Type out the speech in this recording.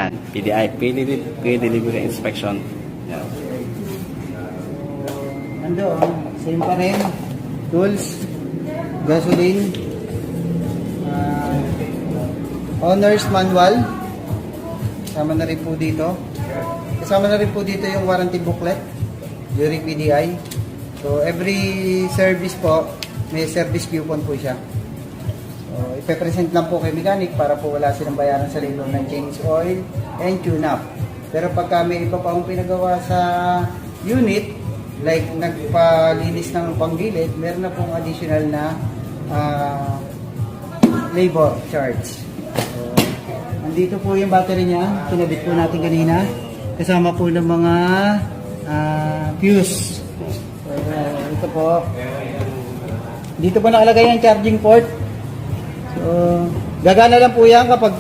Yan, PDI, pre-delivery inspection. Yan. Ando, same pa rin. Tools, gasoline, owner's manual. Kasama na rin po dito. Kasama na rin po dito yung warranty booklet during PDI. So, every service po, may service coupon po siya. So, ipe-present lang po kay mechanic para po wala silang bayaran sa labor ng change oil and tune-up. Pero pagka may iba pa akong pinagawa sa unit, like nagpalinis ng panggilid, meron na pong additional na labor charge. So, andito po yung battery niya, kinabit po natin kanina. Kasama po ng mga fuse. So, ito po. Dito po nakalagay ang charging port. So, gagana lang po yan kapag